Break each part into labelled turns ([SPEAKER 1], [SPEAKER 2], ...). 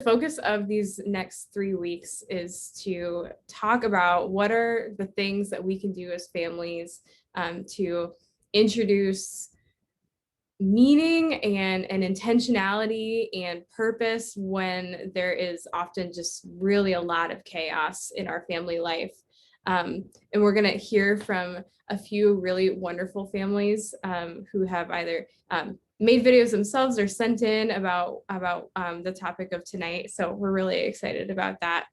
[SPEAKER 1] focus of these next 3 weeks is to talk about what are the things that we can do as families to introduce meaning and intentionality and purpose when there is often just really a lot of chaos in our family life. And we're going to hear from a few really wonderful families who have either made videos themselves or sent in about the topic of tonight. So we're really excited about that.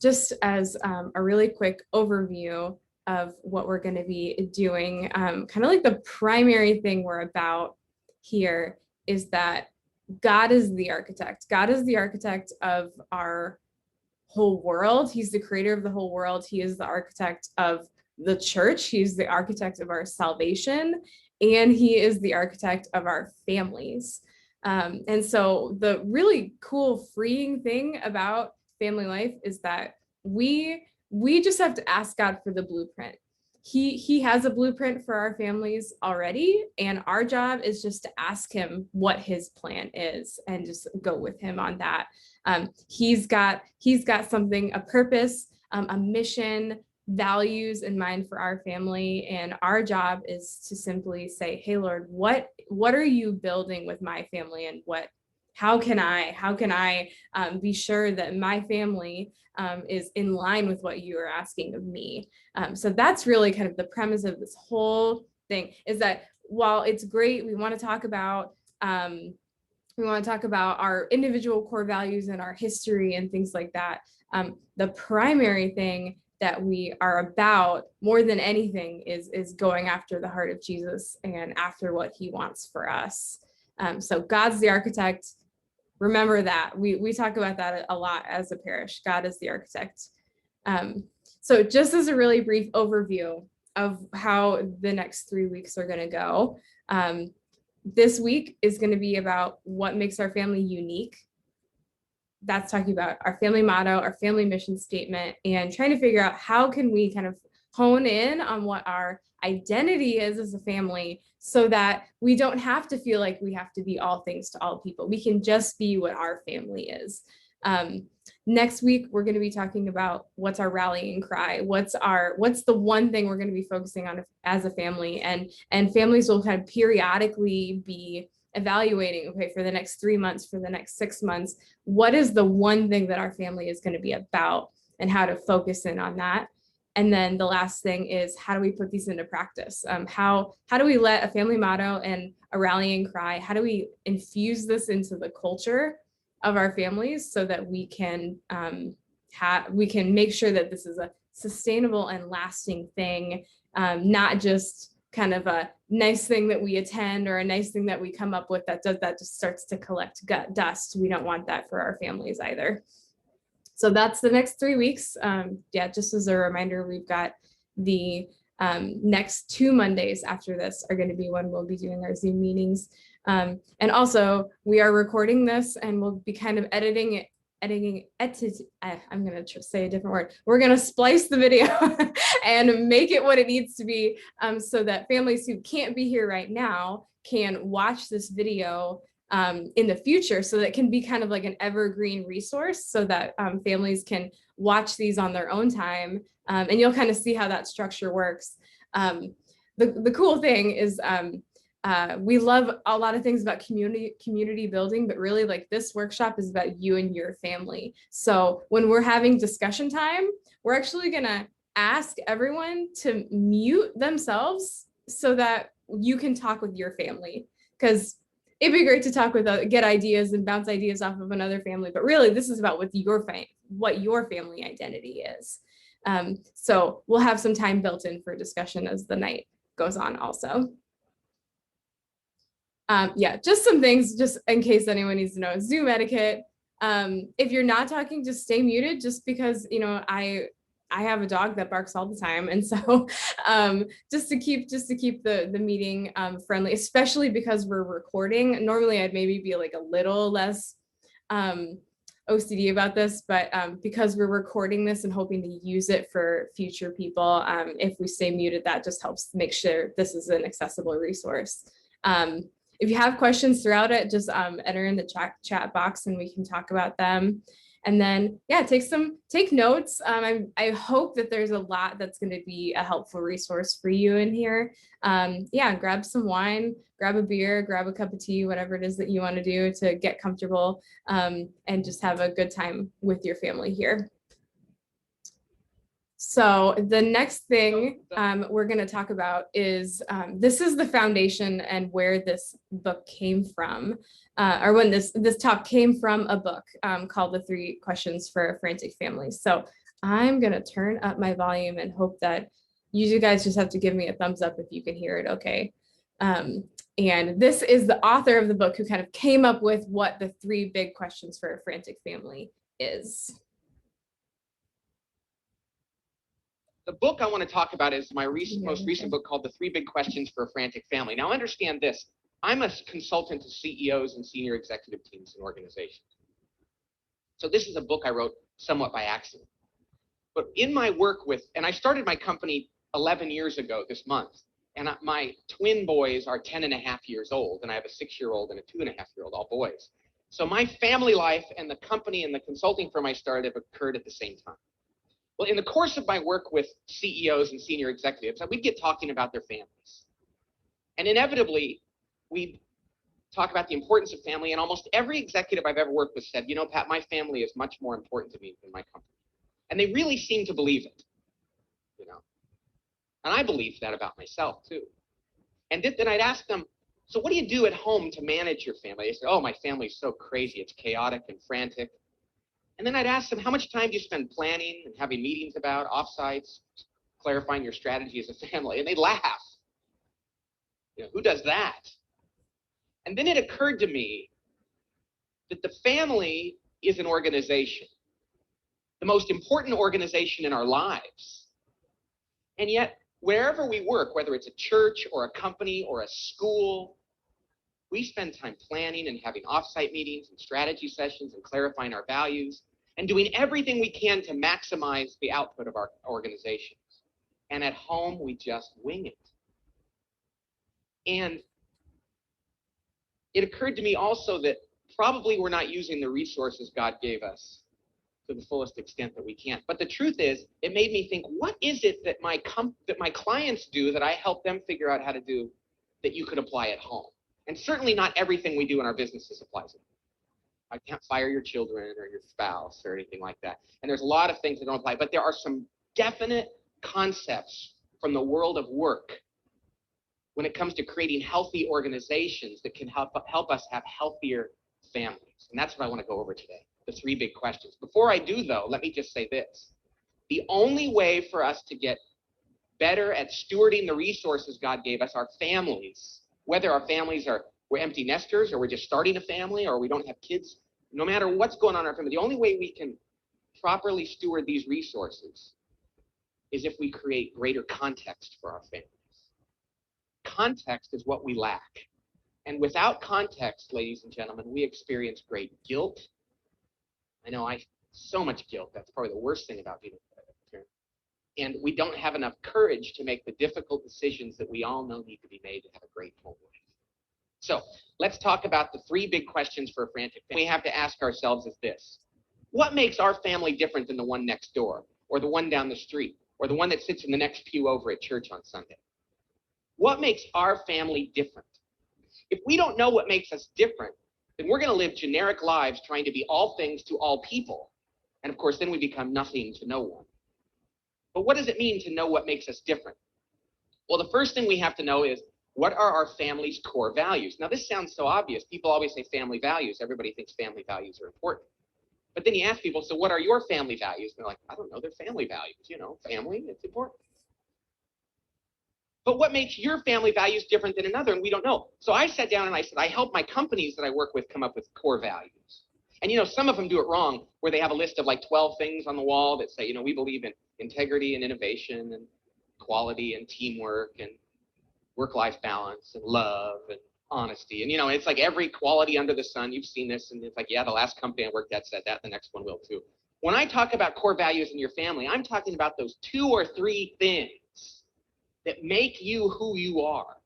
[SPEAKER 1] Just as a really quick overview of what we're going to be doing, kind of like the primary thing we're about here is that God is the architect. God is the architect of our whole world. He's the creator of the whole world. He is the architect of the church. He's the architect of our salvation, and he is the architect of our families. And so the really cool, freeing thing about family life is that we just have to ask God for the blueprint. He has a blueprint for our families already, and our job is just to ask him what his plan is and just go with him on that. He's got something, a purpose, a mission, values in mind for our family, and our job is to simply say, hey Lord, what are you building with my family, and how can I be sure that my family is in line with what you are asking of me? So that's really kind of the premise of this whole thing, is that while it's great, we want to talk about our individual core values and our history and things like that. The primary thing that we are about more than anything is going after the heart of Jesus and after what he wants for us. So God's the architect. Remember that. We talk about that a lot as a parish. God is the architect. So just as a really brief overview of how the next 3 weeks are going to go, this week is going to be about what makes our family unique. That's talking about our family motto, our family mission statement, and trying to figure out how can we kind of hone in on what our identity is as a family, so that we don't have to feel like we have to be all things to all people. We can just be what our family is. Next week, we're going to be talking about what's our rallying cry. What's the one thing we're going to be focusing on as a family, and families will kind of periodically be evaluating, okay, for the next 3 months, for the next 6 months, what is the one thing that our family is going to be about, and how to focus in on that. And then the last thing is, how do we put these into practice? How do we let a family motto and a rallying cry, how do we infuse this into the culture of our families so that we can make sure that this is a sustainable and lasting thing, not just kind of a nice thing that we attend or a nice thing that we come up with that just starts to collect dust. We don't want that for our families either. So that's the next 3 weeks. Just as a reminder, we've got the next 2 Mondays after this are going to be when we'll be doing our Zoom meetings. And also we are recording this and we'll be kind of editing it. I'm going to say a different word. We're going to splice the video and make it what it needs to be, so that families who can't be here right now can watch this video in the future, so that it can be kind of like an evergreen resource, so that families can watch these on their own time, and you'll kind of see how that structure works. The cool thing is we love a lot of things about community building, but really, like, this workshop is about you and your family. So when we're having discussion time, we're actually gonna ask everyone to mute themselves so that you can talk with your family, because it'd be great to talk with, get ideas and bounce ideas off of another family, but really this is about what your family identity is. So we'll have some time built in for discussion as the night goes on also. Just some things, just in case anyone needs to know. Zoom etiquette. If you're not talking, just stay muted, just because, I have a dog that barks all the time. And so just to keep the meeting friendly, especially because we're recording. Normally I'd maybe be like a little less OCD about this, but because we're recording this and hoping to use it for future people, if we stay muted, that just helps make sure this is an accessible resource. If you have questions throughout it, just enter in the chat box and we can talk about them. And then, yeah, take notes. I hope that there's a lot that's going to be a helpful resource for you in here. Yeah, grab some wine, grab a beer, grab a cup of tea, whatever it is that you want to do to get comfortable, and just have a good time with your family here. So the next thing we're going to talk about is this is the foundation and where this book came from, or when this talk came from a book called The 3 Questions for a Frantic Family. So I'm going to turn up my volume and hope that you guys just have to give me a thumbs up if you can hear it okay. And this is the author of the book who kind of came up with what the 3 big questions for a frantic family is.
[SPEAKER 2] The book I want to talk about is my most recent book called The 3 Big Questions for a Frantic Family. Now, understand this. I'm a consultant to CEOs and senior executive teams in organizations. So this is a book I wrote somewhat by accident. But in my work with, and I started my company 11 years ago this month, and my twin boys are 10 and a half years old, and I have a 6-year-old and a 2.5-year-old, all boys. So my family life and the company and the consulting firm I started have occurred at the same time. Well, in the course of my work with CEOs and senior executives, we'd get talking about their families. And inevitably, we'd talk about the importance of family, and almost every executive I've ever worked with said, you know, Pat, my family is much more important to me than my company. And they really seem to believe it, you know. And I believe that about myself, too. And then I'd ask them, so what do you do at home to manage your family? They said, oh, my family's so crazy. It's chaotic and frantic. And then I'd ask them, how much time do you spend planning and having meetings about offsites, clarifying your strategy as a family? And they'd laugh. You know, who does that? And then it occurred to me that the family is an organization, the most important organization in our lives. And yet, wherever we work, whether it's a church or a company or a school, we spend time planning and having offsite meetings and strategy sessions and clarifying our values and doing everything we can to maximize the output of our organizations. And at home, we just wing it. And it occurred to me also that probably we're not using the resources God gave us to the fullest extent that we can. But the truth is, it made me think, what is it that my clients do that I help them figure out how to do that you could apply at home? And certainly not everything we do in our businesses applies at home. I can't fire your children or your spouse or anything like that. And there's a lot of things that don't apply, but there are some definite concepts from the world of work when it comes to creating healthy organizations that can help us have healthier families. And that's what I want to go over today, the 3 big questions. Before I do, though, let me just say this. The only way for us to get better at stewarding the resources God gave us, our families, whether our families we're empty nesters or we're just starting a family or we don't have kids, no matter what's going on in our family, the only way we can properly steward these resources is if we create greater context for our families. Context is what we lack. And without context, ladies and gentlemen, we experience great guilt. I know so much guilt. That's probably the worst thing about being a parent. And we don't have enough courage to make the difficult decisions that we all know need to be made to have a great home life. So let's talk about the 3 big questions for a frantic family. We have to ask ourselves is this: what makes our family different than the one next door, or the one down the street, or the one that sits in the next pew over at church on Sunday? What makes our family different? If we don't know what makes us different, then we're going to live generic lives trying to be all things to all people. And of course, then we become nothing to no one. But what does it mean to know what makes us different? Well, the first thing we have to know is, what are our family's core values? Now, this sounds so obvious. People always say family values. Everybody thinks family values are important. But then you ask people, so what are your family values? And they're like, I don't know, they're family values. You know, family, it's important. But what makes your family values different than another? And we don't know. So I sat down and I said, I help my companies that I work with come up with core values. And, you know, some of them do it wrong, where they have a list of like 12 things on the wall that say, you know, we believe in integrity and innovation and quality and teamwork and work-life balance and love and honesty. And, you know, it's like every quality under the sun. You've seen this. And it's like, yeah, the last company I worked at said that. The next one will too. When I talk about core values in your family, I'm talking about those 2 or 3 things that make you who you are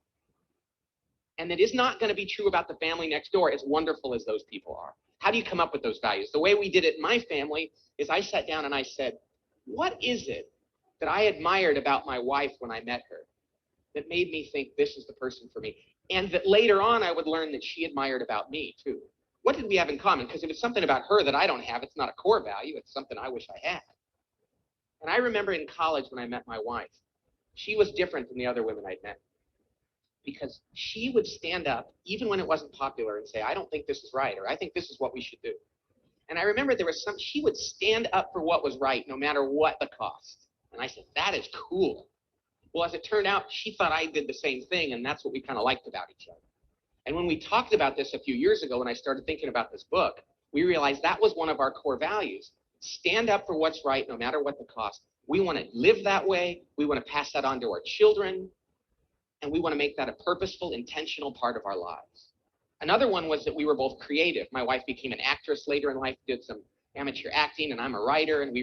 [SPEAKER 2] and that is not going to be true about the family next door, as wonderful as those people are. How do you come up with those values? The way we did it in my family is I sat down and I said, what is it that I admired about my wife when I met her that made me think this is the person for me? And that later on I would learn that she admired about me too. What did we have in common? Because if it's something about her that I don't have, it's not a core value. It's something I wish I had. And I remember in college when I met my wife, she was different than the other women I'd met, because she would stand up even when it wasn't popular and say, I don't think this is right, or I think this is what we should do. And I remember she would stand up for what was right no matter what the cost. And I said, that is cool. Well, as it turned out, she thought I did the same thing, and that's what we kind of liked about each other. And when we talked about this a few years ago, when I started thinking about this book, we realized that was one of our core values. Stand up for what's right no matter what the cost. We want to live that way. We want to pass that on to our children. And we want to make that a purposeful, intentional part of our lives. Another one was that we were both creative. My wife became an actress later in life, did some amateur acting, and I'm a writer, and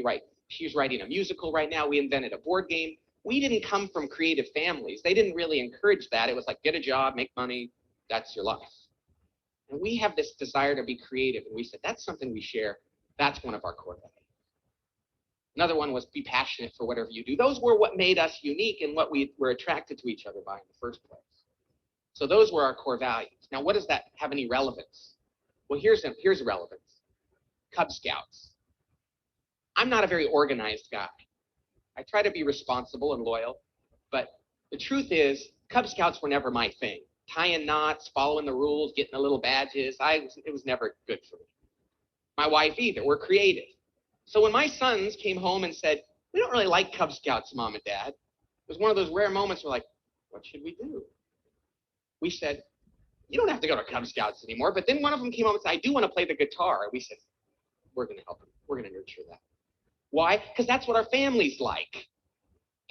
[SPEAKER 2] she's writing a musical right now. We invented a board game. We didn't come from creative families. They didn't really encourage that. It was like, get a job, make money, that's your life. And we have this desire to be creative, and we said, that's something we share. That's one of our core values. Another one was be passionate for whatever you do. Those were what made us unique and what we were attracted to each other by in the first place. So those were our core values. Now, what does that have any relevance? Well, here's a relevance. Cub Scouts. I'm not a very organized guy. I try to be responsible and loyal, but the truth is, Cub Scouts were never my thing. Tying knots, following the rules, getting the little badges, it was never good for me. My wife either. We're creative. So when my sons came home and said, we don't really like Cub Scouts, Mom and Dad, it was one of those rare moments where like, what should we do? We said, you don't have to go to Cub Scouts anymore. But then one of them came home and said, I do want to play the guitar. And we said, we're going to help them. We're going to nurture that. Why? Because that's what our families like.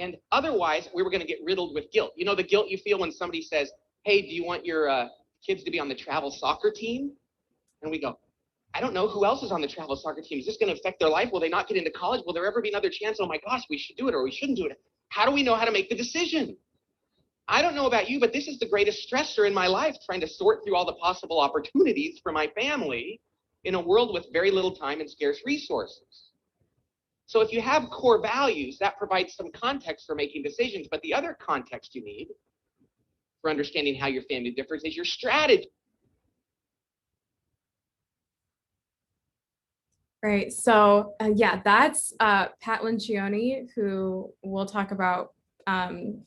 [SPEAKER 2] And otherwise, we were going to get riddled with guilt. You know the guilt you feel when somebody says, hey, do you want your kids to be on the travel soccer team? And we go, I don't know who else is on the travel soccer team. Is this going to affect their life? Will they not get into college? Will there ever be another chance? Oh my gosh, we should do it or we shouldn't do it. How do we know how to make the decision? I don't know about you, but this is the greatest stressor in my life, trying to sort through all the possible opportunities for my family in a world with very little time and scarce resources. So if you have core values, that provides some context for making decisions. But the other context you need for understanding how your family differs is your strategy.
[SPEAKER 1] Right. So yeah, that's Pat Lincioni, who we'll talk about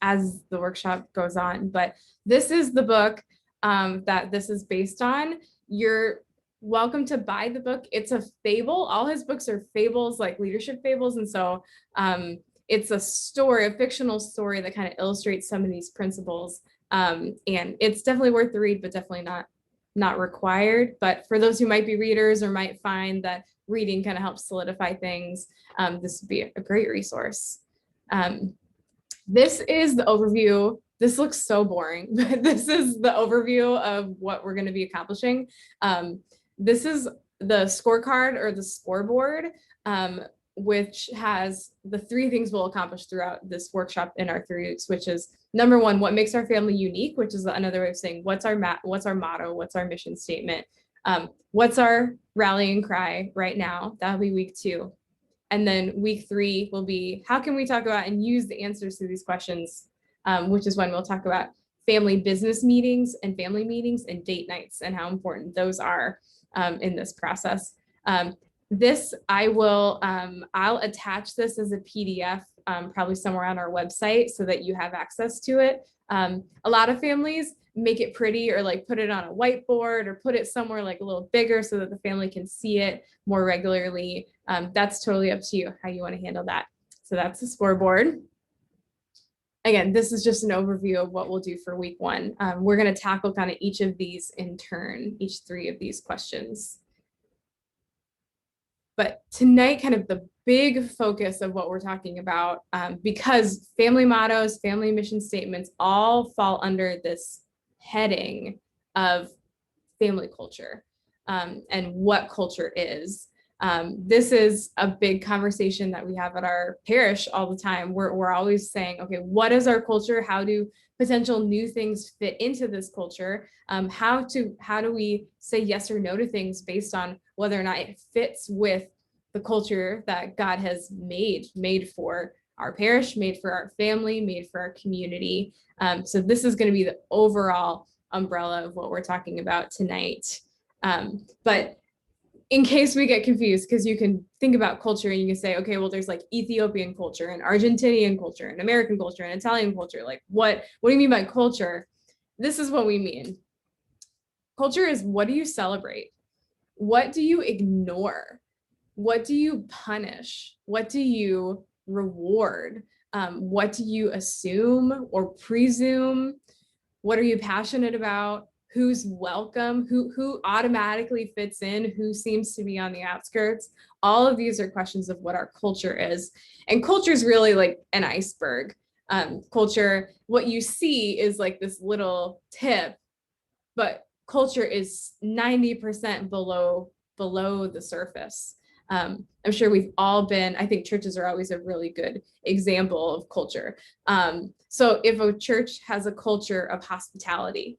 [SPEAKER 1] as the workshop goes on. But this is the book that this is based on. You're welcome to buy the book. It's a fable. All his books are fables, like leadership fables. And so it's a story, a fictional story that kind of illustrates some of these principles. And it's definitely worth the read, but definitely not required. But for those who might be readers or might find that reading kind of helps solidify things, this would be a great resource. This is the overview. This looks so boring, but this is the overview of what we're going to be accomplishing. This is the scorecard or the scoreboard, which has the 3 things we'll accomplish throughout this workshop in our 3 weeks, which is number 1, what makes our family unique, which is another way of saying what's our motto, what's our mission statement, what's our rallying cry right now. That'll be week 2. And then week 3 will be how can we talk about and use the answers to these questions, which is when we'll talk about family business meetings and family meetings and date nights and how important those are in this process. This I'll attach this as a PDF probably somewhere on our website so that you have access to it. A lot of families make it pretty or like put it on a whiteboard or put it somewhere like a little bigger so that the family can see it more regularly. That's totally up to you how you want to handle that. So that's the scoreboard. Again, this is just an overview of what we'll do for week 1. We're going to tackle kind of each of these in turn, each 3 of these questions. But tonight, kind of the big focus of what we're talking about, because family mottos, family mission statements all fall under this heading of family culture and what culture is. This is a big conversation that we have at our parish all the time. We're always saying, okay, what is our culture? How do potential new things fit into this culture? How do we say yes or no to things based on whether or not it fits with the culture that God has made for our parish, made for our family, made for our community. So this is going to be the overall umbrella of what we're talking about tonight. But in case we get confused, because you can think about culture and you can say, okay, well, there's like Ethiopian culture and Argentinian culture and American culture and Italian culture. Like, what do you mean by culture? This is what we mean. Culture is, what do you celebrate? What do you ignore? What do you punish? What do you reward? What do you assume or presume? What are you passionate about? Who's welcome? Who automatically fits in? Who seems to be on the outskirts? All of these are questions of what our culture is. And culture is really like an iceberg. Culture, what you see is like this little tip, but culture is 90% below the surface. I'm sure we've all been, I think churches are always a really good example of culture. So if a church has a culture of hospitality,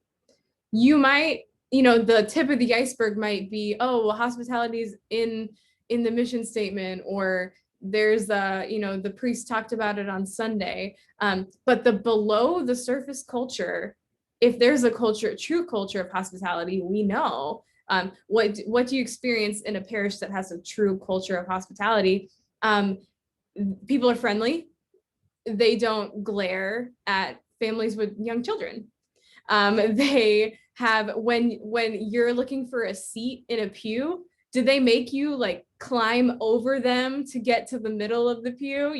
[SPEAKER 1] you might, the tip of the iceberg might be, oh, well, hospitality is in the mission statement, or there's the priest talked about it on Sunday. But the below the surface culture, if there's a true culture of hospitality, we know. What do you experience in a parish that has a true culture of hospitality? People are friendly. They don't glare at families with young children. They have, when you're looking for a seat in a pew, do they make you like climb over them to get to the middle of the pew,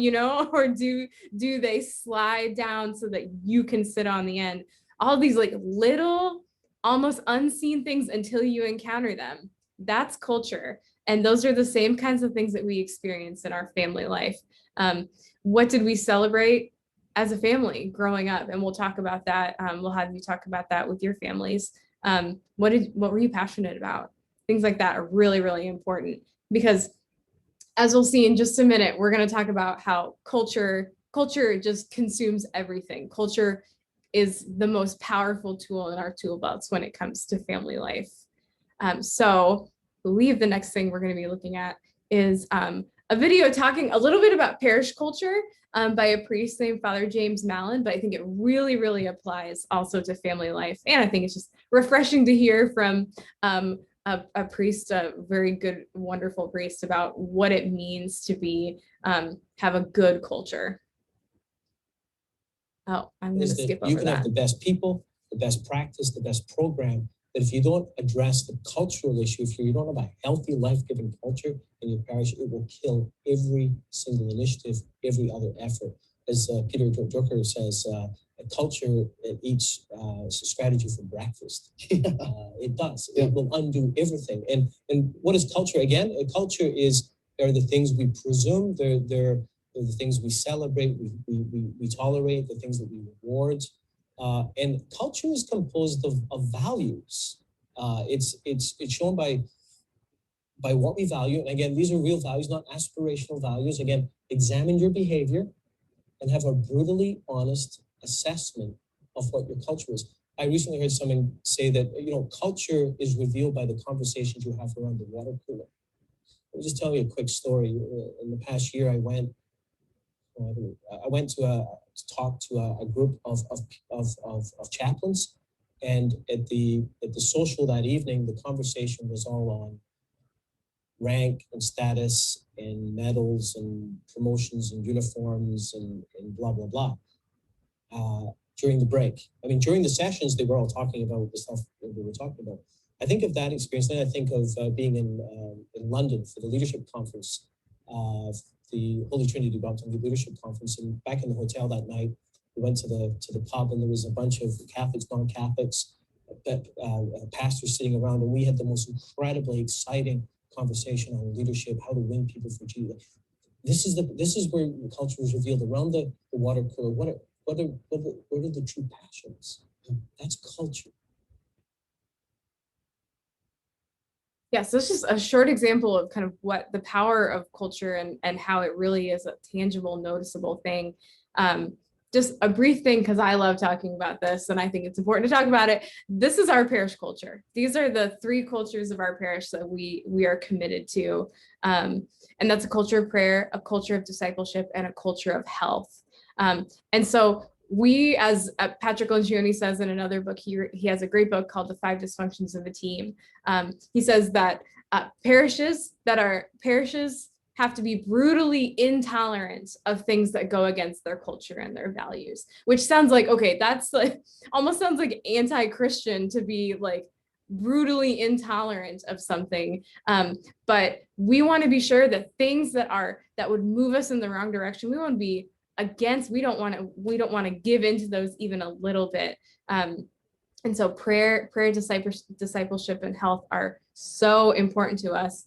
[SPEAKER 1] or do they slide down so that you can sit on the end? All these like little, almost unseen things until you encounter them. That's culture. And those are the same kinds of things that we experience in our family life. What did we celebrate as a family growing up? And we'll talk about that. We'll have you talk about that with your families. What were you passionate about? Things like that are really, really important, because as we'll see in just a minute, we're going to talk about how culture just consumes everything. Culture is the most powerful tool in our tool belts when it comes to family life. So I believe the next thing we're going to be looking at is a video talking a little bit about parish culture by a priest named Father James Mallon, but I think it really, really applies also to family life. And I think it's just refreshing to hear from a priest, a very good, wonderful priest, about what it means to have a good culture. Oh, I'm going to skip over that.
[SPEAKER 3] You can have the best people, the best practice, the best program, but if you don't address the cultural issue, if you don't have a healthy, life-giving culture in your parish, it will kill every single initiative, every other effort. As Peter Drucker says, a culture eats strategy for breakfast. It does. Yeah. It will undo everything. And what is culture? Again, a culture are the things we presume. They're the things we celebrate, we tolerate, the things that we reward. And culture is composed of values. It's shown by what we value. And again, these are real values, not aspirational values. Again, examine your behavior and have a brutally honest assessment of what your culture is. I recently heard someone say that, culture is revealed by the conversations you have around the water cooler. I'll just tell you a quick story. In the past year, I went to talk to a group of chaplains, and at the social that evening, the conversation was all on rank and status and medals and promotions and uniforms and blah blah blah. During the break, during the sessions, they were all talking about the stuff that we were talking about. I think of that experience. Then I think of being in London for the leadership conference. The Holy Trinity Baptism Leadership Conference, and back in the hotel that night, we went to the pub, and there was a bunch of Catholics, non-Catholics, pastors sitting around, and we had the most incredibly exciting conversation on leadership, how to win people for Jesus. This is where the culture is revealed around the water cooler. What are the true passions? That's culture.
[SPEAKER 1] Yeah, so it's just a short example of kind of what the power of culture and how it really is a tangible, noticeable thing. just a brief thing, because I love talking about this and I think it's important to talk about it. This is our parish culture. These are the 3 cultures of our parish that we are committed to. And that's a culture of prayer, a culture of discipleship, and a culture of health. And so we, as Patrick Lencioni says in another book, he has a great book called The 5 Dysfunctions of a Team. He says that parishes have to be brutally intolerant of things that go against their culture and their values, which sounds like, okay, that's like, almost sounds like anti-Christian to be like brutally intolerant of something. But we want to be sure that things that would move us in the wrong direction, we want to be against. We don't want to give into those even a little bit. And so prayer, discipleship, and health are so important to us.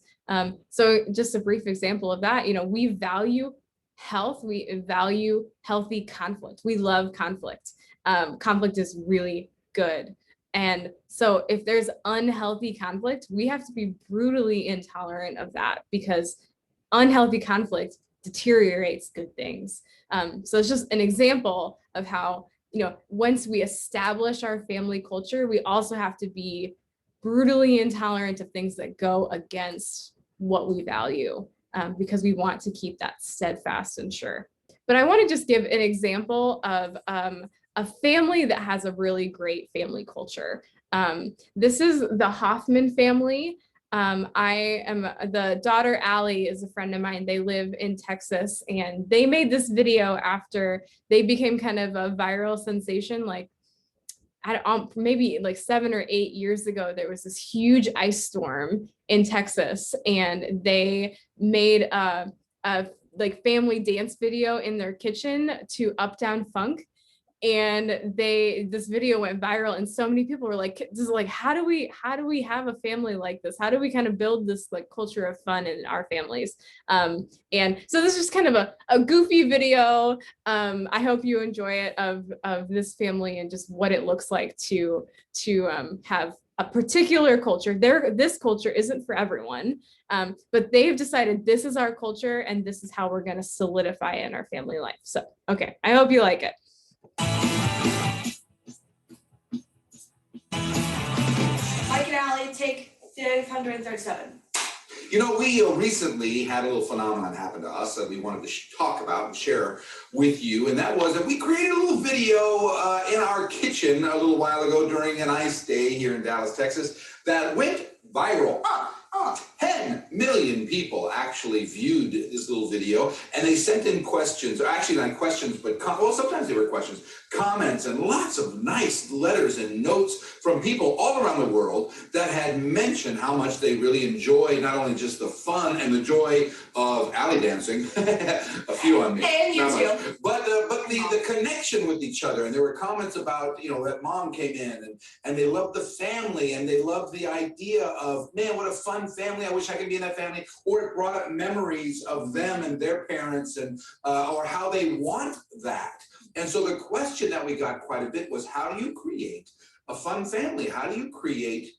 [SPEAKER 1] So just a brief example of that, we value health. We value healthy conflict. We love conflict. Conflict is really good. And so if there's unhealthy conflict, we have to be brutally intolerant of that, because unhealthy conflict deteriorates good things. So it's just an example of how, once we establish our family culture, we also have to be brutally intolerant of things that go against what we value, because we want to keep that steadfast and sure. But I want to just give an example of a family that has a really great family culture. This is the Hoffman family. The daughter, Allie, is a friend of mine. They live in Texas, and they made this video after they became kind of a viral sensation. Like, maybe like 7 or 8 years ago, there was this huge ice storm in Texas, and they made a like family dance video in their kitchen to Up Down Funk. And this video went viral, and so many people were like, just like, how do we have a family like this? How do we kind of build this like culture of fun in our families? And so this is kind of a goofy video. I hope you enjoy it, of this family and just what it looks like to have a particular culture. This culture isn't for everyone, but they've decided this is our culture and this is how we're going to solidify it in our family life. So, okay, I hope you like it.
[SPEAKER 4] Mike and Allie, take 537.
[SPEAKER 5] We recently had a little phenomenon happen to us that we wanted to talk about and share with you, and that was that we created a little video in our kitchen a little while ago during an ice day here in Dallas, Texas, that went viral. 10 million people actually viewed this little video, and they sent in questions, or actually not questions, but sometimes they were questions, comments, and lots of nice letters and notes from people all around the world that had mentioned how much they really enjoy not only just the fun and the joy of alley dancing, a few on me,
[SPEAKER 4] and you too,
[SPEAKER 5] but the connection with each other. And there were comments about, that mom came in and they loved the family, and they loved the idea of, man, what a fun family. I wish I could be in that family. Or it brought up memories of them and their parents, and or how they want that. And so the question that we got quite a bit was, how do you create a fun family? How do you create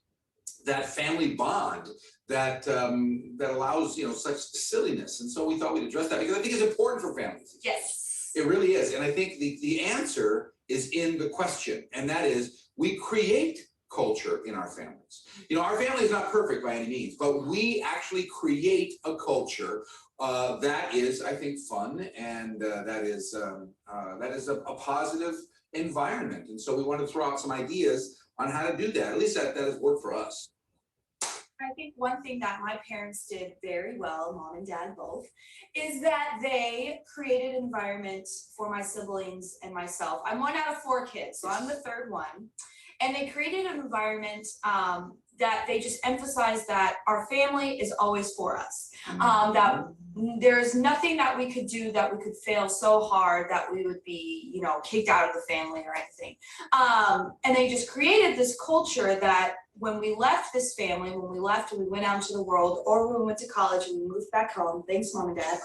[SPEAKER 5] that family bond that that allows such silliness? And so we thought we'd address that, because I think it's important for families.
[SPEAKER 4] yes,
[SPEAKER 5] It really is. And I think the answer is in the question, and that is, we create culture in our families. Our family is not perfect by any means, but we actually create a culture that is, I think, fun, and that is a positive environment. And so we want to throw out some ideas on how to do that. At least that has worked for us.
[SPEAKER 4] I think one thing that my parents did very well, mom and dad both, is that they created an environment for my siblings and myself. I'm 1 out of 4 kids, so I'm the third one. And they created an environment that they just emphasized that our family is always for us. That there's nothing that we could do that we could fail so hard that we would be, kicked out of the family or anything. And they just created this culture that when we left this family, when we left and we went out into the world, or when we went to college and we moved back home, thanks mom and dad,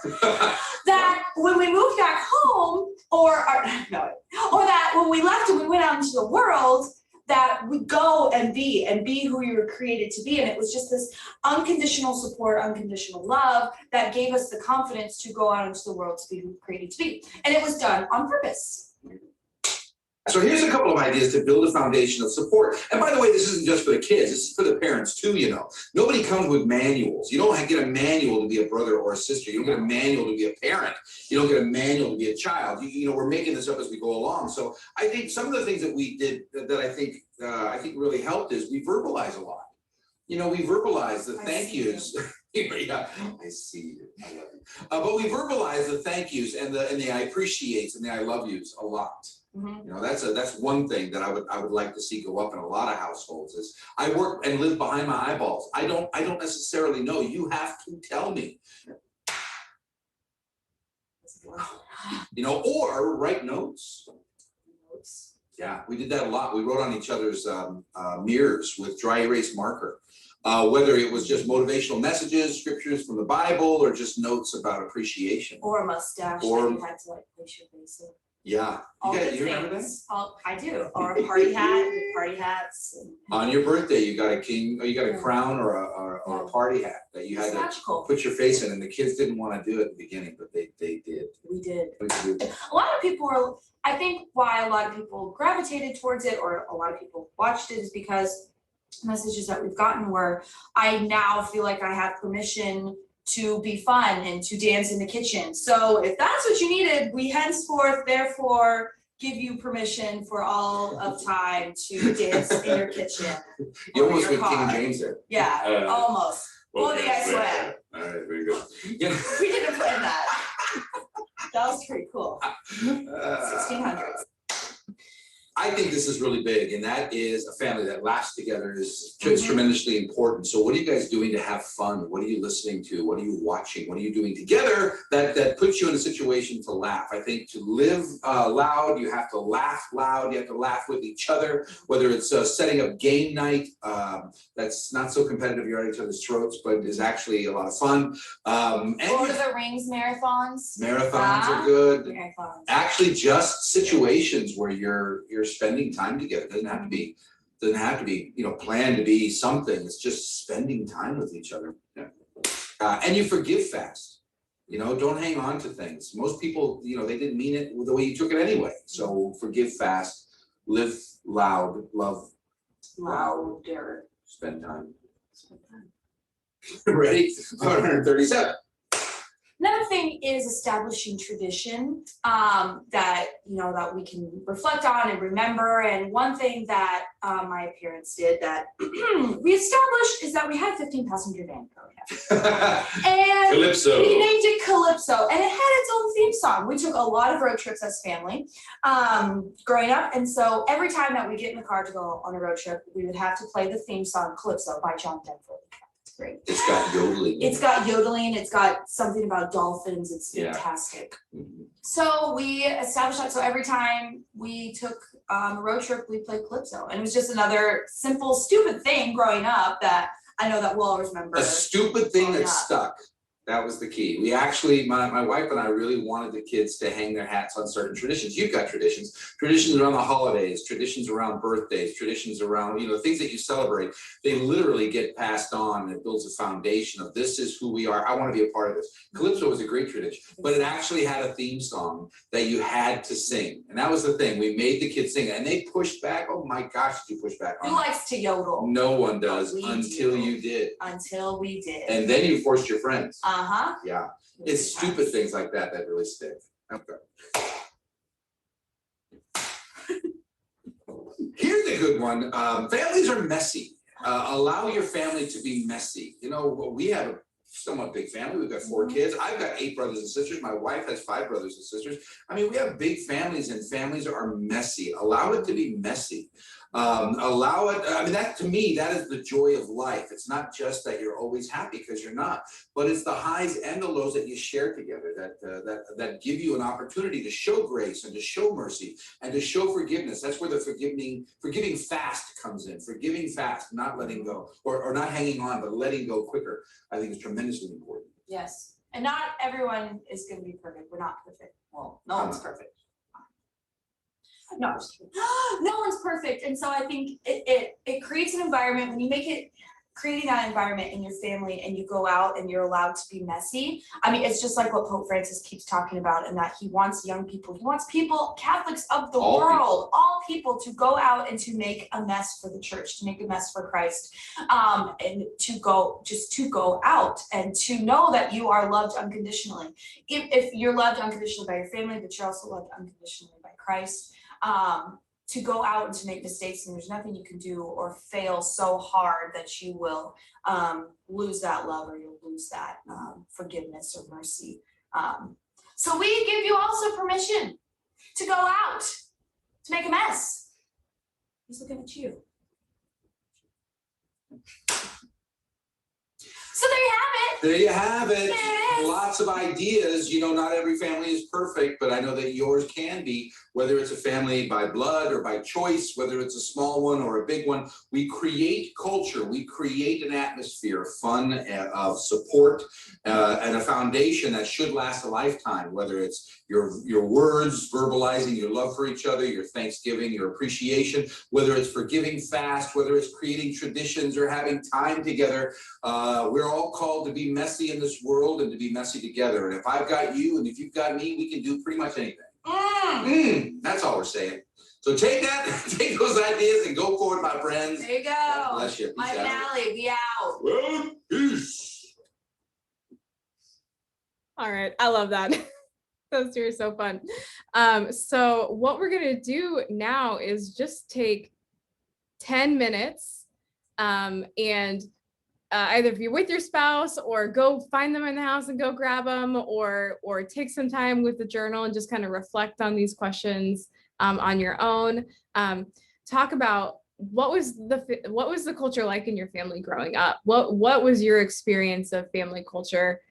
[SPEAKER 4] that when we moved back home, or that when we left and we went out into the world, that we go and be who you were created to be. And it was just this unconditional support, unconditional love that gave us the confidence to go out into the world to be who we were created to be. And it was done on purpose.
[SPEAKER 5] So here's a couple of ideas to build a foundation of support. And by the way, this isn't just for the kids, this is for the parents too, you know. Nobody comes with manuals. You don't get a manual to be a brother or a sister. You don't get a manual to be a parent. You don't get a manual to be a child. You know, we're making this up as we go along. So I think some of the things that we did that I think really helped is we verbalize a lot. You know, we verbalize the thank yous. Yeah, I see you. I love you. But we verbalize the thank yous and the I appreciates and the I love yous a lot.
[SPEAKER 4] Mhm.
[SPEAKER 5] You know, that's one thing that I would like to see go up in a lot of households is I work and live behind my eyeballs. I don't necessarily know. You have to tell me. You know, or write notes. Yeah, we did that a lot. We wrote on each other's mirrors with dry erase marker. Whether it was just motivational messages, scriptures from the Bible, or just notes about appreciation.
[SPEAKER 4] Or a mustache
[SPEAKER 5] Or-
[SPEAKER 4] that you had to like place your face in.
[SPEAKER 5] Yeah,
[SPEAKER 4] All the
[SPEAKER 5] you remember that?
[SPEAKER 4] things. I do. Or a party hat, with party hats.
[SPEAKER 5] On your birthday, you got a crown or a party hat that you had
[SPEAKER 4] It's
[SPEAKER 5] to
[SPEAKER 4] magical.
[SPEAKER 5] put your face in, and the kids didn't want to do it at the beginning, but they did.
[SPEAKER 4] We did.
[SPEAKER 5] We did.
[SPEAKER 4] A lot of people are, I think why a lot of people gravitated towards it or a lot of people watched it is because messages that we've gotten where I now feel like I have permission to be fun and to dance in the kitchen. So if that's what you needed, we henceforth therefore give you permission for all of time to dance in your kitchen.
[SPEAKER 5] You
[SPEAKER 4] or
[SPEAKER 5] almost
[SPEAKER 4] your
[SPEAKER 5] went King
[SPEAKER 4] car.
[SPEAKER 5] James there.
[SPEAKER 4] Yeah, almost. Well, the I swear.
[SPEAKER 5] All right, very good. Yeah.
[SPEAKER 4] We didn't plan that. That was pretty cool. 1600s.
[SPEAKER 5] I think this is really big, and that is a family that laughs together is tremendously important. So what are you guys doing to have fun? What are you listening to? What are you watching? What are you doing together that puts you in a situation to laugh? I think to live loud, you have to laugh loud. You have to laugh with each other, whether it's setting up game night. That's not so competitive, you're at each other's throats, but is actually a lot of fun. And
[SPEAKER 4] Lord of the Rings marathons.
[SPEAKER 5] marathons are good.
[SPEAKER 4] Marathons.
[SPEAKER 5] Actually, just situations where you're spending time together. It doesn't have to be, you know, planned to be something. It's just spending time with each other. Yeah. And you forgive fast. You know, don't hang on to things. Most people, you know, they didn't mean it the way you took it anyway. So forgive fast, live loud, love
[SPEAKER 4] Louder.
[SPEAKER 5] spend time. Ready? 137.
[SPEAKER 4] Another thing is establishing tradition that that we can reflect on and remember. And one thing that my parents did that we established is that we had a 15-passenger van growing up. And
[SPEAKER 5] Calypso.
[SPEAKER 4] we named it Calypso, and it had its own theme song. We took a lot of road trips as family growing up, and so every time that we get in the car to go on a road trip, we would have to play the theme song Calypso by John Denver. Great.
[SPEAKER 5] It's got yodeling.
[SPEAKER 4] It's got yodeling, it's got something about dolphins, it's fantastic.
[SPEAKER 5] Mhm.
[SPEAKER 4] So we established that, so every time we took a road trip, we played Calypso. And it was just another simple, stupid thing growing up that I know that we'll always remember.
[SPEAKER 5] A stupid thing that
[SPEAKER 4] Yeah.
[SPEAKER 5] stuck. That was the key. We actually, my wife and I really wanted the kids to hang their hats on certain traditions. You've got traditions around the holidays, traditions around birthdays, traditions around, you know, things that you celebrate. They literally get passed on, and it builds a foundation of this is who we are. I want to be a part of this. Calypso was a great tradition, but it actually had a theme song that you had to sing. And that was the thing. We made the kids sing it, and they pushed back. Oh my gosh, did you push back on
[SPEAKER 4] Who
[SPEAKER 5] it?
[SPEAKER 4] likes to yodel?
[SPEAKER 5] No one does
[SPEAKER 4] We
[SPEAKER 5] until
[SPEAKER 4] do.
[SPEAKER 5] you did.
[SPEAKER 4] Until we did.
[SPEAKER 5] And then you forced your friends.
[SPEAKER 4] Uh-huh.
[SPEAKER 5] Yeah, it's stupid things like that that really stick. Okay. Here's a good one. Families are messy. Allow your family to be messy. You know, we have a somewhat big family. We've got 4 kids. I've got 8 brothers and sisters. My wife has 5 brothers and sisters. I mean, we have big families, and families are messy. Allow it to be messy. Allow it. I mean, that to me, that is the joy of life. It's not just that you're always happy, because you're not, but it's the highs and the lows that you share together that give you an opportunity to show grace and to show mercy and to show forgiveness. That's where the forgiving fast comes in. Forgiving fast, not letting go, or not hanging on, but letting go quicker. I think is tremendously important.
[SPEAKER 4] Yes. And not everyone is gonna be perfect. We're not perfect. Well, no one's perfect. No, I'm just kidding. No one's perfect. And so I think it creates an environment when you make it creating that environment in your family and you go out and you're allowed to be messy. I mean, it's just like what Pope Francis keeps talking about, and that he wants young people, he wants people, Catholics of the world, all people to go out and to make a mess for the church, to make a mess for Christ, and to go out and to know that you are loved unconditionally. If you're loved unconditionally by your family, but you're also loved unconditionally by Christ. To go out and to make mistakes, and there's nothing you can do or fail so hard that you will lose that love, or you'll lose that forgiveness or mercy. So we give you also permission to go out, to make a mess. He's looking at you. So there you have it.
[SPEAKER 5] There you have it.
[SPEAKER 4] Yes.
[SPEAKER 5] Lots of ideas. You know, not every family is perfect, but I know that yours can be, whether it's a family by blood or by choice, whether it's a small one or a big one. We create culture. We create an atmosphere of fun, of support, and a foundation that should last a lifetime, whether it's your words, verbalizing your love for each other, your thanksgiving, your appreciation, whether it's forgiving fast, whether it's creating traditions or having time together. We're all called to be messy in this world and to be messy together. And if I've got you and if you've got me, we can do pretty much anything. That's all we're saying. So take those ideas and go forward, my friends.
[SPEAKER 4] There you go.
[SPEAKER 5] God bless you.
[SPEAKER 4] My finale, we out.
[SPEAKER 5] Well, peace.
[SPEAKER 1] All right, I love that. Those two are so fun. So what we're gonna do now is just take 10 minutes and either if you're with your spouse, or go find them in the house and go grab them, or take some time with the journal and just kind of reflect on these questions on your own. Talk about what was the culture like in your family growing up? What was your experience of family culture?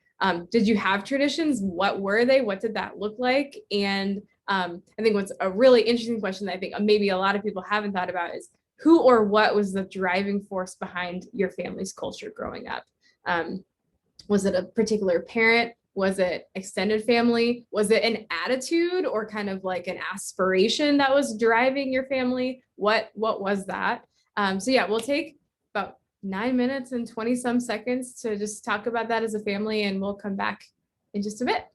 [SPEAKER 1] Did you have traditions? What were they? What did that look like? And I think what's a really interesting question that I think maybe a lot of people haven't thought about is, who or what was the driving force behind your family's culture growing up? Was it a particular parent? Was it extended family? Was it an attitude or kind of like an aspiration that was driving your family? What was that? So yeah, we'll take about 9 minutes and 20 some seconds to just talk about that as a family, and we'll come back in just a bit.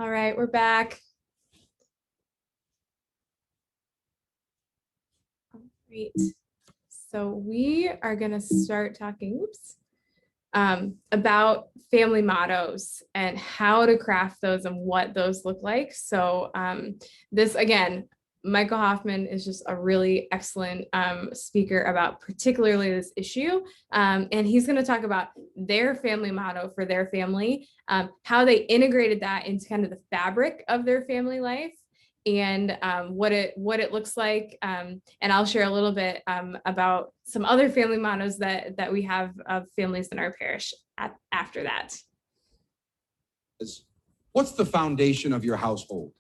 [SPEAKER 1] All right, we're back. All right. So we are going to start talking, about family mottos and how to craft those and what those look like. So this, again, Michael Hoffman is just a really excellent speaker about particularly this issue. And he's going to talk about their family motto for their family, how they integrated that into kind of the fabric of their family life, and what it looks like. And I'll share a little bit about some other family mottos that we have of families in our parish after that.
[SPEAKER 6] What's the foundation of your household?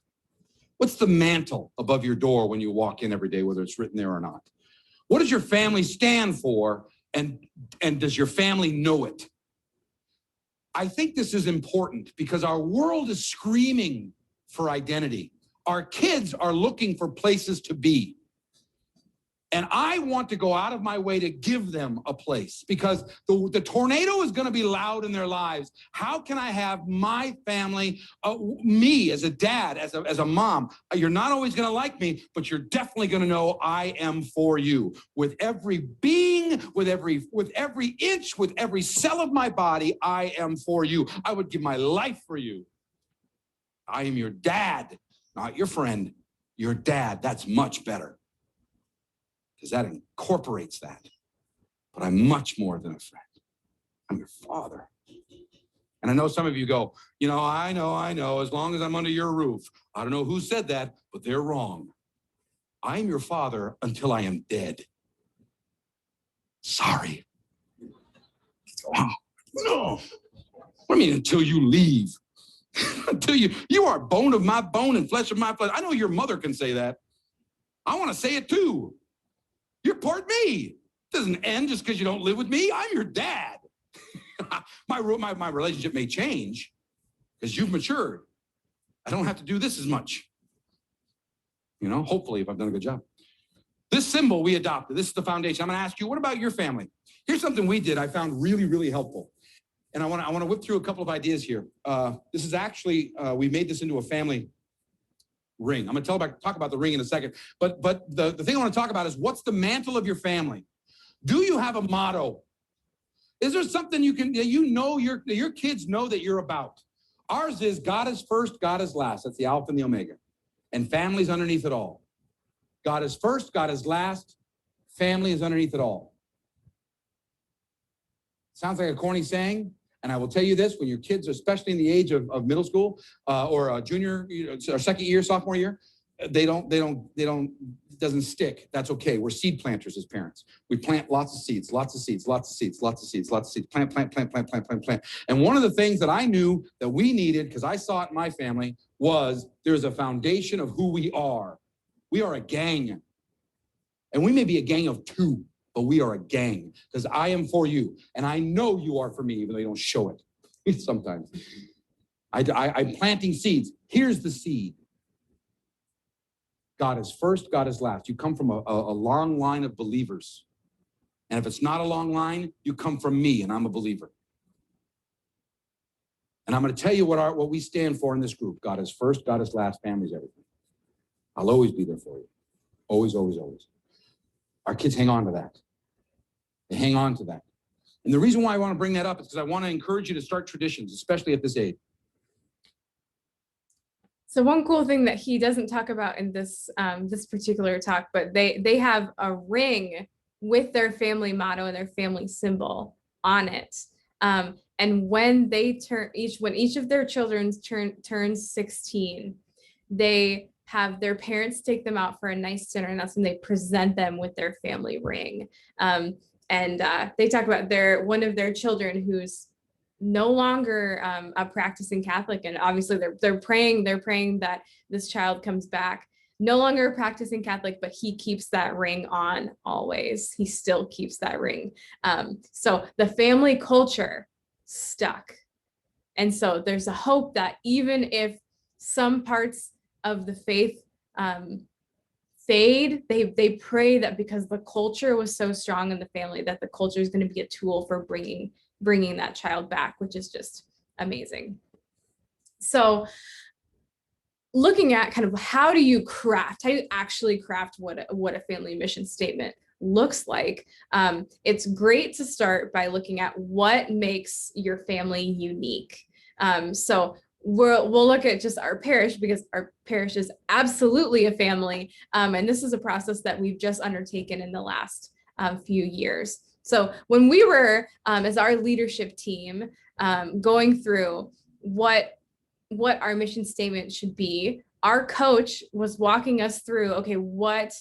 [SPEAKER 6] What's the mantle above your door when you walk in every day, whether it's written there or not? What does your family stand for, and does your family know it? I think this is important because our world is screaming for identity. Our kids are looking for places to be. And I want to go out of my way to give them a place, because the tornado is going to be loud in their lives. How can I have my family, me as a dad, as a mom? You're not always going to like me, but you're definitely going to know I am for you. With every being, with every inch, with every cell of my body, I am for you. I would give my life for you. I am your dad, not your friend. Your dad. That's much better, because that incorporates that. But I'm much more than a friend. I'm your father. And I know some of you go, I know, as long as I'm under your roof. I don't know who said that, but they're wrong. I am your father until I am dead. Sorry. Oh, no. What do you mean until you leave? Until you are bone of my bone and flesh of my flesh. I know your mother can say that. I want to say it too. You're part me. It doesn't end just because you don't live with me. I'm your dad. My relationship may change because you've matured. I don't have to do this as much. Hopefully, if I've done a good job. This symbol we adopted. This is the foundation. I'm going to ask you, what about your family? Here's something we did I found really, really helpful. And I want to whip through a couple of ideas here. This is actually, we made this into a family ring. I'm going to talk about the ring in a second. But the thing I want to talk about is, what's the mantle of your family? Do you have a motto? Is there something your kids know that you're about? Ours is God is first, God is last. That's the Alpha and the Omega. And family's underneath it all. God is first, God is last. Family is underneath it all. Sounds like a corny saying. And I will tell you this, when your kids, especially in the age of middle school or junior or second year, sophomore year, it doesn't stick. That's okay. We're seed planters as parents. We plant lots of seeds. Plant. And one of the things that I knew that we needed, because I saw it in my family, was there's a foundation of who we are. We are a gang. And we may be a gang of two, but we are a gang, because I am for you. And I know you are for me, even though you don't show it sometimes. I'm planting seeds. Here's the seed. God is first, God is last. You come from a long line of believers. And if it's not a long line, you come from me, and I'm a believer. And I'm going to tell you what we stand for in this group. God is first, God is last, family's everything. I'll always be there for you. Always, always, always. Our kids hang on to that. They hang on to that. And the reason why I want to bring that up is because I want to encourage you to start traditions, especially at this age.
[SPEAKER 1] So one cool thing that he doesn't talk about in this particular talk, but they have a ring with their family motto and their family symbol on it. And when each of their children turns 16, they have their parents take them out for a nice dinner, and that's when they present them with their family ring. And they talk about one of their children who's no longer a practicing Catholic, and obviously they're praying that this child comes back. No longer a practicing Catholic, but he keeps that ring on always. He still keeps that ring. So the family culture stuck. And so there's a hope that even if some parts of the faith fade, they pray that because the culture was so strong in the family, that the culture is going to be a tool for bringing that child back, which is just amazing. So looking at kind of how do you actually craft what a family mission statement looks like. It's great to start by looking at what makes your family unique. So we'll look at just our parish, because our parish is absolutely a family. And this is a process that we've just undertaken in the last few years. So when we were, as our leadership team, going through what our mission statement should be, our coach was walking us through, okay, what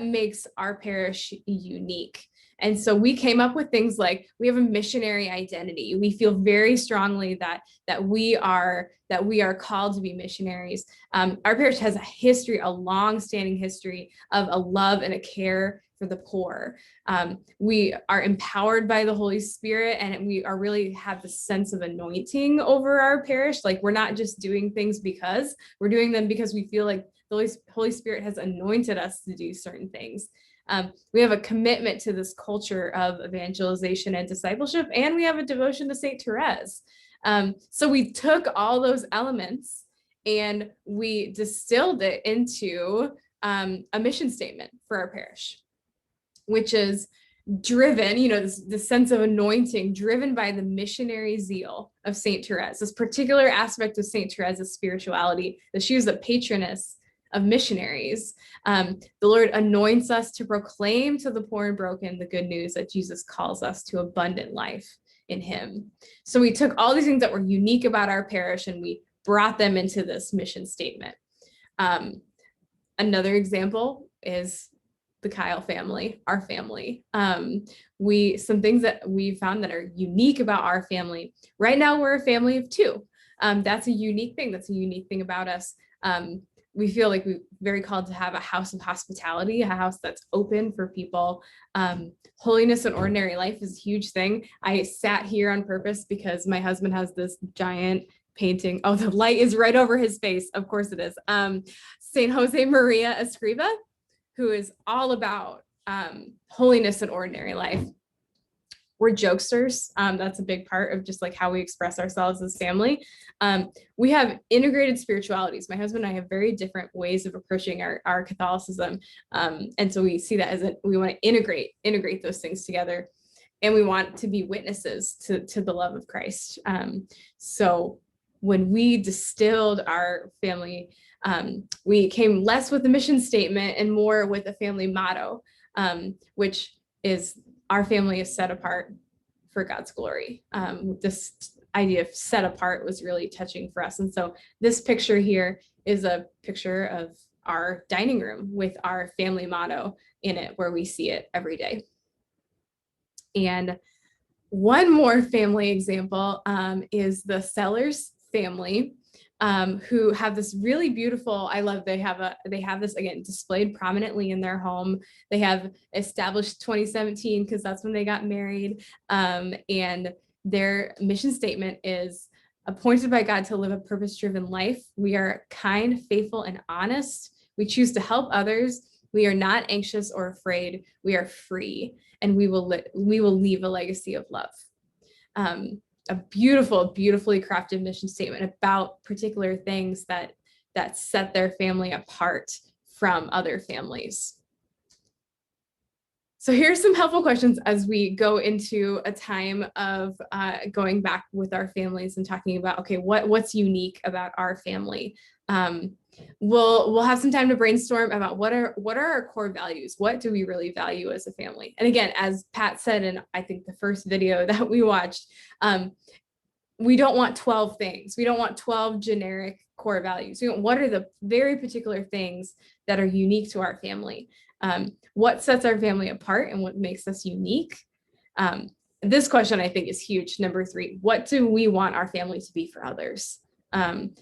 [SPEAKER 1] makes our parish unique? And so we came up with things like, we have a missionary identity. We feel very strongly that we are called to be missionaries. Our parish has a long-standing history of a love and a care for the poor. We are empowered by the Holy Spirit, and we are really have this sense of anointing over our parish. Like, we're not just doing things because we're doing them because we feel like the Holy Spirit has anointed us to do certain things. We have a commitment to this culture of evangelization and discipleship, and we have a devotion to Saint Therese. So we took all those elements and we distilled it into a mission statement for our parish, which is driven, this sense of anointing, driven by the missionary zeal of Saint Therese, this particular aspect of Saint Therese's spirituality, that she was a patroness of missionaries. The Lord anoints us to proclaim to the poor and broken the good news that Jesus calls us to abundant life in him. So we took all these things that were unique about our parish and we brought them into this mission statement. Another example is the Kyle family, our family. Some things that we found that are unique about our family. Right now, we're a family of two. That's a unique thing. That's a unique thing about us. We feel like we're very called to have a house of hospitality, a house that's open for people. Holiness and ordinary life is a huge thing. I sat here on purpose because my husband has this giant painting. Oh, the light is right over his face. Of course it is. Saint Jose Maria Escriva, who is all about holiness and ordinary life. We're jokesters. That's a big part of just like how we express ourselves as family. We have integrated spiritualities. My husband and I have very different ways of approaching our Catholicism. And so we see that as we want to integrate those things together. And we want to be witnesses to the love of Christ. So when we distilled our family, we came less with a mission statement and more with a family motto, which is, our family is set apart for God's glory. This idea of set apart was really touching for us. And so this picture here is a picture of our dining room with our family motto in it, where we see it every day. And one more family example is the Sellers family, who have this really beautiful, they have this, again, displayed prominently in their home. They have established 2017 because that's when they got married. And their mission statement is, appointed by God to live a purpose-driven life. We are kind, faithful, and honest. We choose to help others. We are not anxious or afraid. We are free, and we will leave a legacy of love. A beautifully crafted mission statement about particular things that set their family apart from other families. So here's some helpful questions as we go into a time of going back with our families and talking about, okay, what's unique about our family. We'll have some time to brainstorm about what are our core values. What do we really value as a family? And again, as Pat said in, I think, the first video that we watched, we don't want 12 things. We don't want 12 generic core values. What are the very particular things that are unique to our family? What sets our family apart and what makes us unique? This question, I think, is huge. Number 3, what do we want our family to be for others?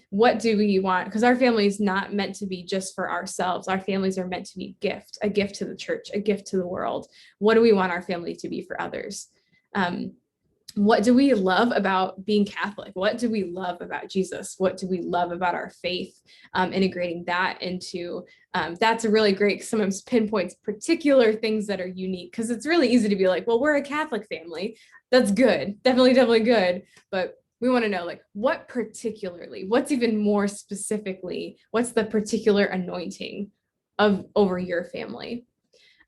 [SPEAKER 1] What do we want? Because our family is not meant to be just for ourselves. Our families are meant to be a gift to the church, a gift to the world. What do we want our family to be for others? What do we love about being Catholic? What do we love about Jesus? What do we love about our faith? Integrating that into, that's a really great, sometimes pinpoints particular things that are unique, because it's really easy to be like, well, we're a Catholic family. That's good. Definitely good. But we want to know like what particularly, what's even more specifically, what's the particular anointing of over your family.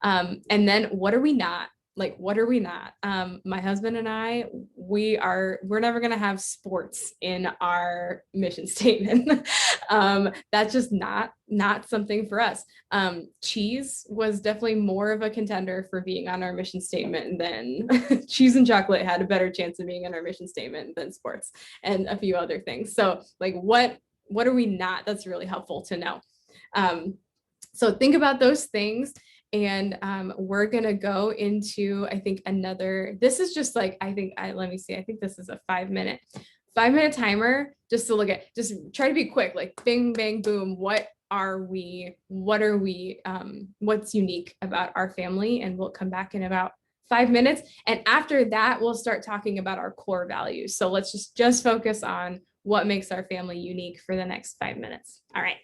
[SPEAKER 1] And then what are we not? Like, what are we not? My husband and I, we're never going to have sports in our mission statement. That's just not something for us. Cheese was definitely more of a contender for being on our mission statement than cheese and chocolate had a better chance of being on our mission statement than sports and a few other things. So like, what are we not? That's really helpful to know. So think about those things. And we're going to go into, I think, this is just like, let me see, I think this is a 5-minute timer just to look at, just try to be quick, like bing, bang, boom. What's unique about our family? And we'll come back in about 5 minutes. And after that, we'll start talking about our core values. So let's just focus on what makes our family unique for the next 5 minutes. All right.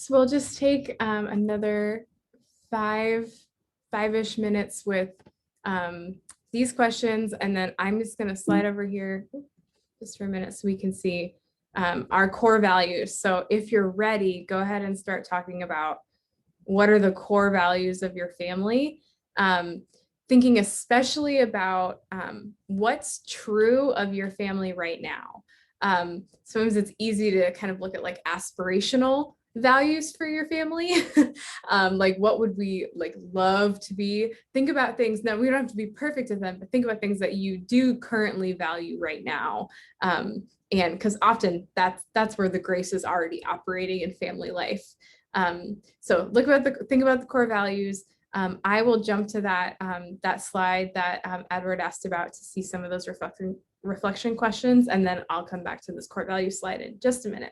[SPEAKER 1] So we'll just take another five-ish minutes with these questions, and then I'm just going to slide over here just for a minute so we can see our core values. So if you're ready, go ahead and start talking about what are the core values of your family. Thinking especially about what's true of your family right now. Sometimes it's easy to kind of look at like aspirational values for your family. Like what would we like love to be? Think about things. Now we don't have to be perfect at them, but think about things that you do currently value right now. And because often that's where the grace is already operating in family life. So think about the core values. I will jump to that slide that Edward asked about to see some of those reflection questions, and then I'll come back to this core value slide in just a minute.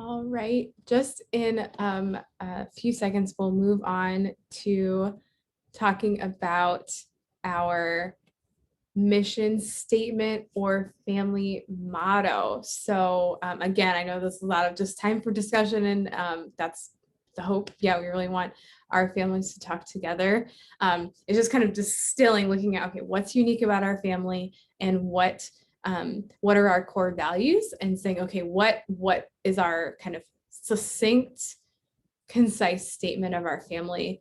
[SPEAKER 1] All right, just in a few seconds, we'll move on to talking about our mission statement or family motto. So again, I know this is a lot of just time for discussion, and that's the hope. Yeah, we really want our families to talk together. It's just kind of distilling, looking at, okay, what's unique about our family, and what are our core values, and saying, okay, what is our kind of succinct, concise statement of our family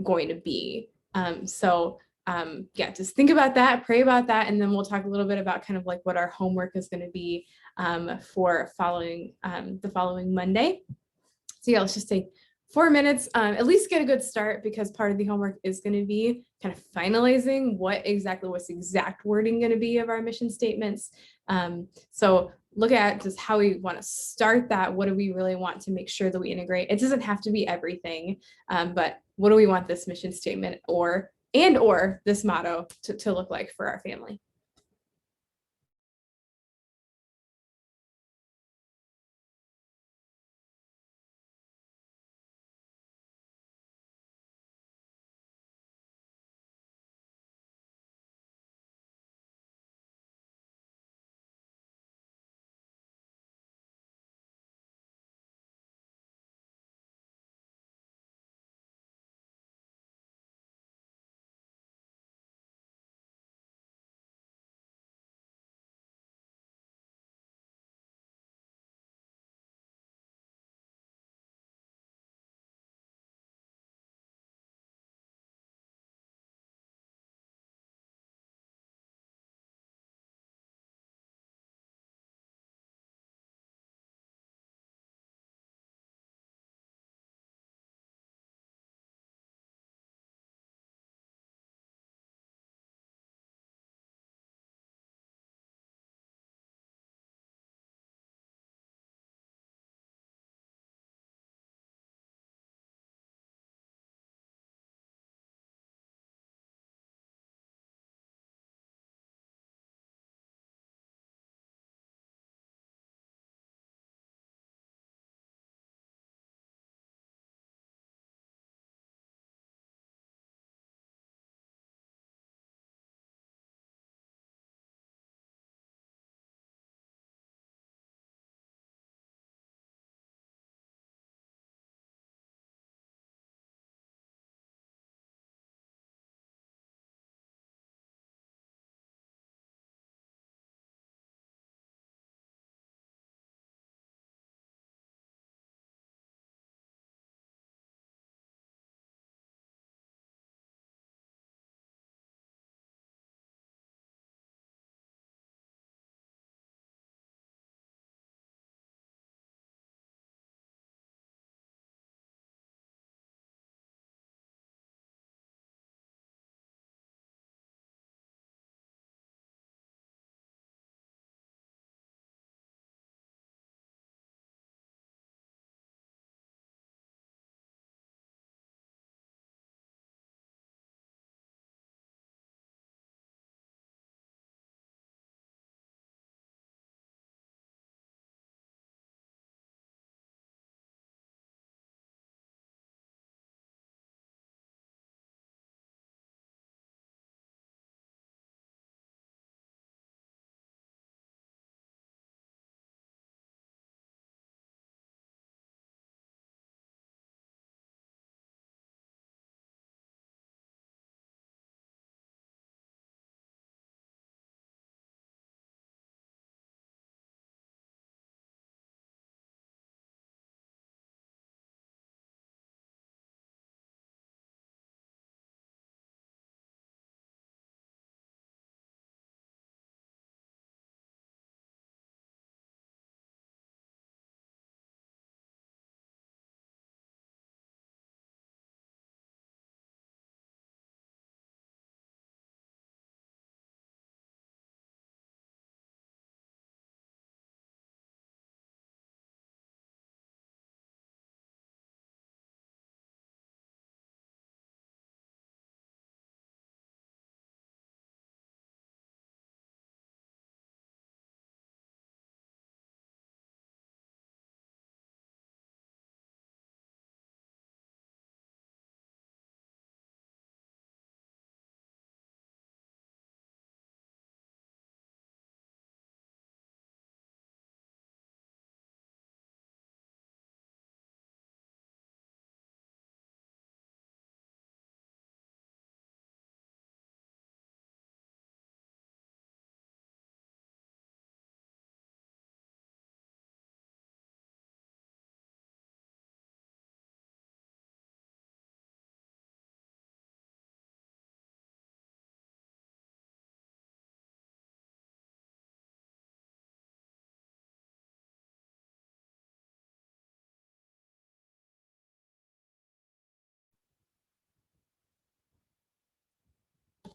[SPEAKER 1] going to be. Yeah, just think about that, pray about that, and then we'll talk a little bit about kind of like what our homework is going to be for following the following Monday. So yeah, let's just take 4 minutes, at least get a good start, because part of the homework is going to be kind of finalizing what's exact wording going to be of our mission statements. So look at just how we want to start that. What do we really want to make sure that we integrate? It doesn't have to be everything, but what do we want this mission statement or this motto to look like for our family?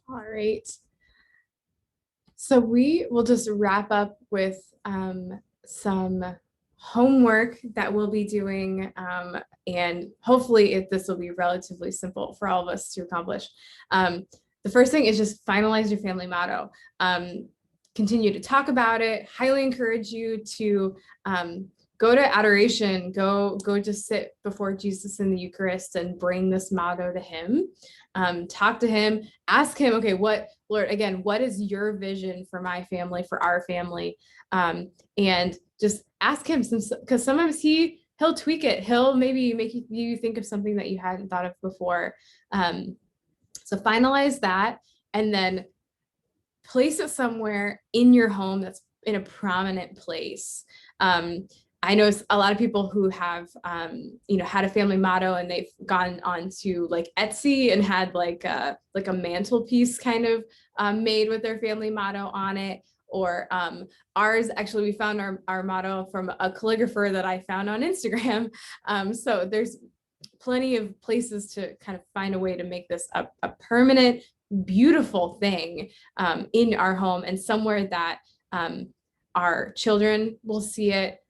[SPEAKER 1] All right. So we will just wrap up with some homework that we'll be doing, and hopefully this will be relatively simple for all of us to accomplish. The first thing is just finalize your family motto. Continue to talk about it. Highly encourage you to go to adoration, go just sit before Jesus in the Eucharist and bring this motto to him. Talk to him, ask him, okay, Lord, again, what is your vision for my family, for our family? And just ask him, because sometimes he'll tweak it. He'll maybe make you think of something that you hadn't thought of before. So finalize that, and then place it somewhere in your home that's in a prominent place. I know a lot of people who have, had a family motto, and they've gone on to like Etsy and had like a mantelpiece kind of made with their family motto on it. Or ours, actually, we found our motto from a calligrapher that I found on Instagram. So there's plenty of places to kind of find a way to make this a permanent, beautiful thing in our home, and somewhere that our children will see it,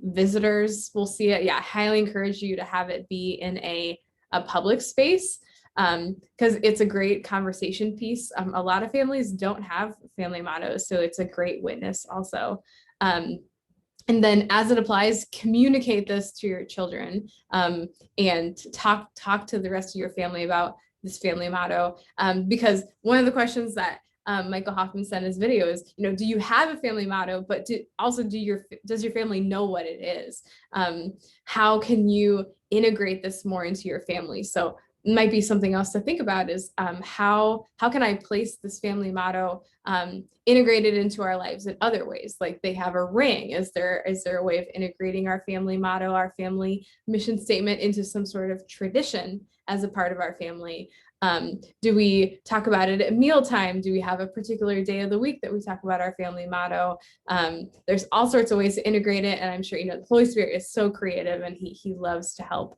[SPEAKER 1] visitors will see it. Yeah, I highly encourage you to have it be in a public space, because it's a great conversation piece. A lot of families don't have family mottos, so it's a great witness also. And then as it applies, communicate this to your children, and talk to the rest of your family about this family motto. Because one of the questions that Michael Hoffman sent his video is, do you have a family motto, but does your family know what it is? How can you integrate this more into your family? So might be something else to think about is how can I place this family motto integrated into our lives in other ways? Like they have a ring. Is there a way of integrating our family motto, our family mission statement into some sort of tradition as a part of our family? Do we talk about it at mealtime? Do we have a particular day of the week that we talk about our family motto? There's all sorts of ways to integrate it, and I'm sure the Holy Spirit is so creative, and he loves to help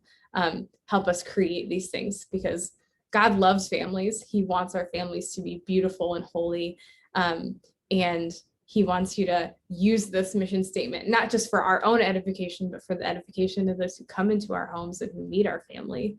[SPEAKER 1] us create these things, because God loves families. He wants our families to be beautiful and holy, and he wants you to use this mission statement not just for our own edification, but for the edification of those who come into our homes and who meet our family.